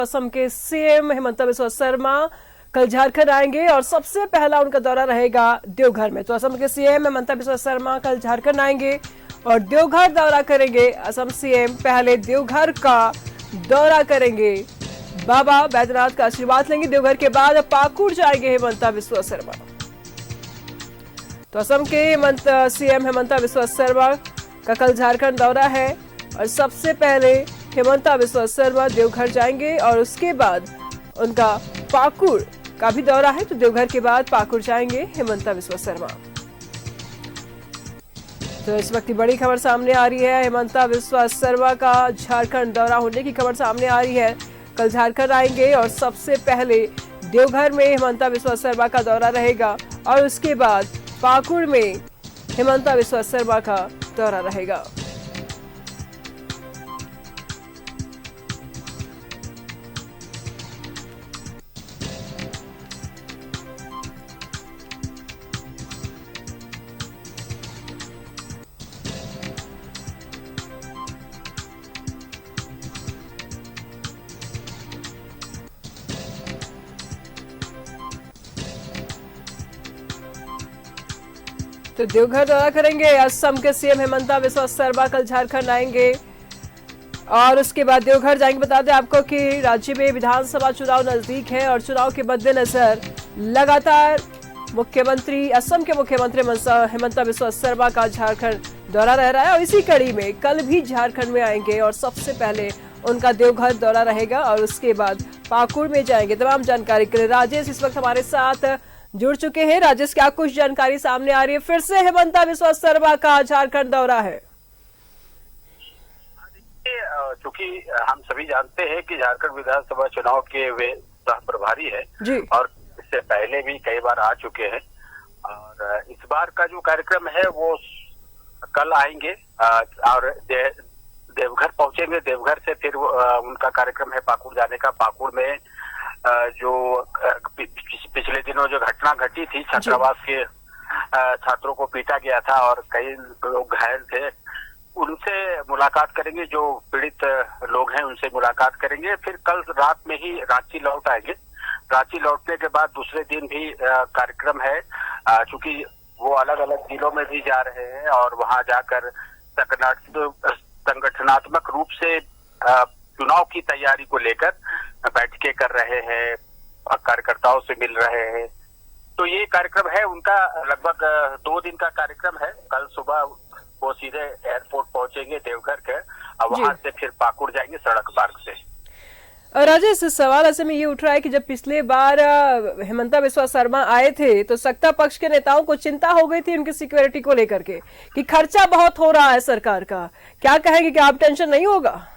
असम के सीएम हेमंत बिस्वा शर्मा कल झारखंड आएंगे और सबसे पहला उनका दौरा रहेगा देवघर में। तो असम के सीएम हेमंत बिस्वा शर्मा कल झारखंड आएंगे और देवघर दौरा करेंगे। असम सीएम पहले देवघर का दौरा करेंगे, बाबा बैद्यनाथ का आशीर्वाद लेंगे। देवघर के बाद पाकुड़ जाएंगे हेमंत बिस्वा शर्मा। तो असम के सीएम हेमंत बिस्वा शर्मा का कल झारखंड दौरा है और सबसे पहले हेमंत बिस्वा शर्मा देवघर जाएंगे और उसके बाद उनका पाकुड़ का भी दौरा है। तो देवघर के बाद पाकुड़ जाएंगे हेमंत बिस्वा शर्मा। तो इस वक्त बड़ी खबर सामने आ रही है, हेमंत बिस्वा शर्मा का झारखंड दौरा होने की खबर सामने आ रही है। कल झारखंड आएंगे और सबसे पहले देवघर में हेमंत बिस्वा शर्मा का दौरा रहेगा और उसके बाद पाकुड़ में हेमंत बिस्वा शर्मा का दौरा रहेगा। तो देवघर दौरा करेंगे असम के सीएम हेमंत बिस्वा शर्मा कल झारखंड आएंगे और उसके बाद देवघर जाएंगे। बता दें आपको कि राज्य में विधानसभा चुनाव नजदीक है और चुनाव के मद्देनजर लगातार असम के मुख्यमंत्री हेमंत बिस्वा शर्मा का झारखंड दौरा रह रहा है और इसी कड़ी में कल भी झारखंड में आएंगे और सबसे पहले उनका देवघर दौरा रहेगा और उसके बाद पाकुड़ में जाएंगे। तमाम जानकारी के लिए राजेश इस वक्त हमारे साथ जुड़ चुके हैं। राजेश, क्या कुछ जानकारी सामने आ रही है? फिर से हेमंत बिस्वा शर्मा का झारखंड दौरा है। चूंकि हम सभी जानते हैं कि झारखंड विधानसभा चुनाव के वे सह प्रभारी है जी, और इससे पहले भी कई बार आ चुके हैं और इस बार का जो कार्यक्रम है वो कल आएंगे और देवघर पहुंचेंगे। देवघर से फिर उनका कार्यक्रम है पाकुड़ जाने का। पाकुड़ में जो पिछले दिनों जो घटना घटी थी, छात्रावास के छात्रों को पीटा गया था और कई लोग घायल थे, उनसे मुलाकात करेंगे। जो पीड़ित लोग हैं उनसे मुलाकात करेंगे। फिर कल रात में ही रांची लौट आएंगे। रांची लौटने के बाद दूसरे दिन भी कार्यक्रम है, चूंकि वो अलग अलग जिलों में भी जा रहे हैं और वहां जाकर संगठनात्मक रूप से चुनाव की तैयारी को लेकर बैठकें कर रहे हैं, कार्यकर्ताओं से मिल रहे हैं। तो ये कार्यक्रम है उनका, लगभग 2 दिन का कार्यक्रम है। कल सुबह वो सीधे एयरपोर्ट पहुंचेंगे देवघर के और वहां से फिर पाकुड़ जाएंगे सड़क मार्ग से। राजेश, सवाल ऐसे में ये उठ रहा है कि जब पिछले बार हेमंत बिस्वा शर्मा आए थे तो सत्ता पक्ष के नेताओं को चिंता हो गई थी उनकी सिक्योरिटी को लेकर के कि खर्चा बहुत हो रहा है सरकार का। क्या कहेंगे कि आप टेंशन नहीं होगा?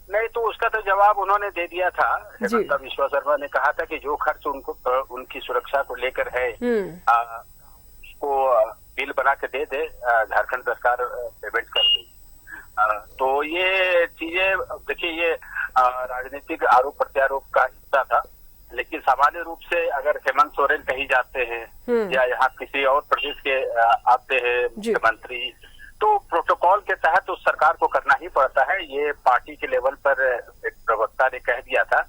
नहीं, तो उसका तो जवाब उन्होंने दे दिया था। हेमंत बिस्वा शर्मा ने कहा था कि जो खर्च उनको उनकी सुरक्षा को लेकर है उसको बिल बना के दे दे, झारखंड सरकार पेमेंट कर देगी। तो ये चीजें देखिए, ये राजनीतिक आरोप प्रत्यारोप का हिस्सा था, लेकिन सामान्य रूप से अगर हेमंत सोरेन कहीं जाते हैं या यहाँ किसी और प्रदेश के आते हैं मुख्यमंत्री, तो प्रोटोकॉल के तहत उस सरकार को करना ही पड़ता है। ये पार्टी के लेवल पर एक प्रवक्ता ने कह दिया था,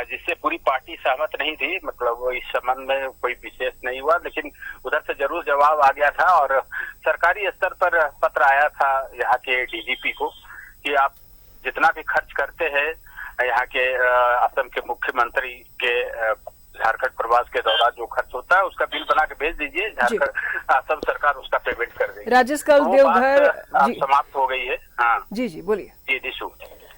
जिससे पूरी पार्टी सहमत नहीं थी। मतलब इस संबंध में कोई विशेष नहीं हुआ, लेकिन उधर से जरूर जवाब आ गया था और सरकारी स्तर पर पत्र आया था यहाँ के डीजीपी को कि आप जितना भी खर्च करते हैं यहाँ के असम के मुख्यमंत्री के झारखंड प्रवास के दौरान जो खर्च होता है उसका बिल बना के भेज दीजिए, झारखंड असम सरकार उसका पेमेंट कर देगी। राजेश, कल देवघर समाप्त हो गई है। हाँ जी बोलिए। जी दिशु।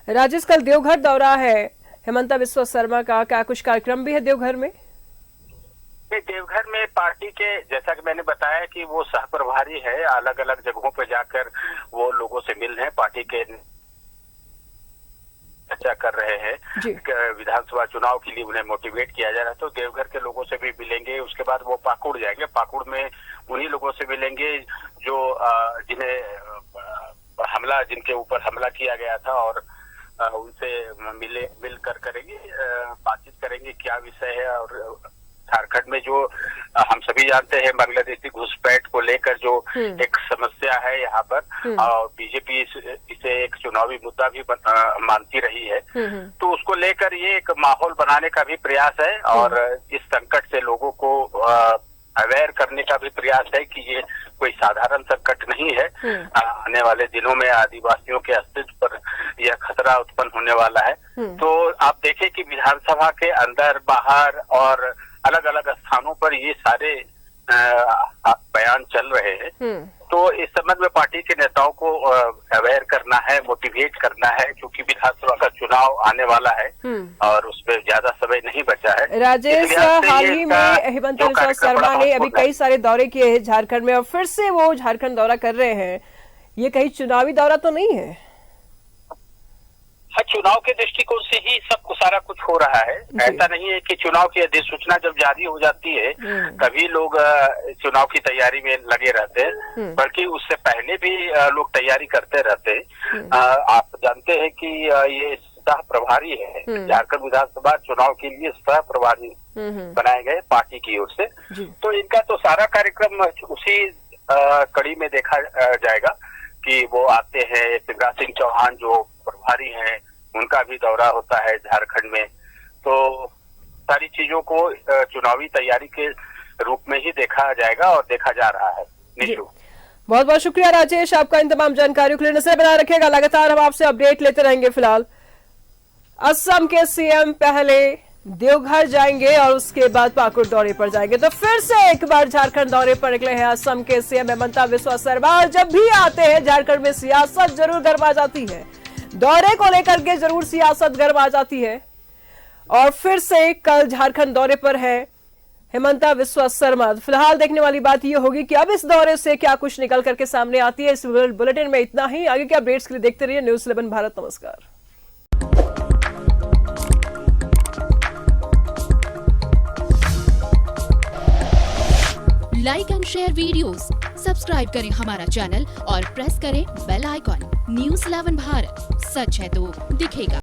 राजेश, कल देवघर दौरा है हेमंत बिस्वा शर्मा का, क्या कुछ कार्यक्रम भी है देवघर में? देवघर में पार्टी के, जैसा कि मैंने बताया कि वो सह प्रभारी है, अलग अलग जगहों पर जाकर वो लोगों से मिल रहे हैं, पार्टी के चर्चा कर रहे हैं। विधानसभा चुनाव के लिए उन्हें मोटिवेट किया जा रहा है। तो देवघर के लोगों से भी मिलेंगे, उसके बाद वो पाकुड़ जाएंगे। पाकुड़ में उन्हीं लोगों से मिलेंगे जो जिनके ऊपर हमला किया गया था और उनसे मिल कर करेंगे, बातचीत करेंगे क्या विषय है और झारखंड में जो हम सभी जानते हैं बांग्लादेशी घुसपैठ को लेकर जो एक समस्या है यहाँ पर, और बीजेपी इसे एक चुनावी मुद्दा भी मानती रही है, तो उसको लेकर ये एक माहौल बनाने का भी प्रयास है और इस संकट से लोगों को अवेयर करने का भी प्रयास है कि ये कोई साधारण संकट नहीं है। आने वाले दिनों में आदिवासियों के अस्तित्व पर यह खतरा उत्पन्न होने वाला है। तो आप देखें कि विधानसभा के अंदर बाहर और अलग अलग स्थानों पर ये सारे बयान चल रहे हैं। तो इस संबंध में पार्टी के नेताओं को अवेयर करना है, मोटिवेट करना है, क्योंकि विधानसभा का चुनाव आने वाला है और उसमें ज्यादा समय नहीं बचा है। राजेश, हाल ही में हिमंता बिस्वा शर्मा ने अभी कई सारे दौरे किए हैं झारखंड में और फिर से वो झारखंड दौरा कर रहे हैं। ये कहीं चुनावी दौरा तो नहीं है? हाँ, चुनाव के दृष्टिकोण से ही सब सारा कुछ हो रहा है। ऐसा नहीं है कि चुनाव की अधिसूचना जब जारी हो जाती है तभी लोग चुनाव की तैयारी में लगे रहते हैं, बल्कि उससे पहले भी लोग तैयारी करते रहते हैं। आप जानते हैं कि ये सह प्रभारी है, झारखंड विधानसभा चुनाव के लिए सह प्रभारी बनाए गए पार्टी की ओर से। तो इनका तो सारा कार्यक्रम उसी कड़ी में देखा जाएगा कि वो आते हैं। शिवराज सिंह चौहान जो प्रभारी हैं उनका भी दौरा होता है झारखंड में। तो सारी चीजों को चुनावी तैयारी के रूप में ही देखा जाएगा और देखा जा रहा है। निशु, बहुत बहुत शुक्रिया राजेश, आपका इन तमाम जानकारियों के लिए। नजर बनाए रखिएगा, लगातार हम आपसे अपडेट लेते रहेंगे। फिलहाल असम के सीएम पहले देवघर जाएंगे और उसके बाद पाकुड़ दौरे पर जाएंगे। तो फिर से एक बार झारखंड दौरे पर निकले हैं असम के सीएम हिमंता बिस्वा शर्मा। और जब भी आते हैं झारखंड में सियासत जरूर गर्मा जाती है, दौरे को लेकर के जरूर सियासत गर्मा जाती है। और फिर से कल झारखंड दौरे पर है हिमंता बिस्वा शर्मा। फिलहाल देखने वाली बात यह होगी कि अब इस दौरे से क्या कुछ निकल करके सामने आती है। इस बुलेटिन में इतना ही। आगे के अपडेट्स के लिए देखते रहिए न्यूज़ 11 भारत। नमस्कार। Like and share videos, subscribe करें हमारा चैनल और प्रेस करें बेल आइकॉन। न्यूज़ 11 भारत, सच है तो दिखेगा।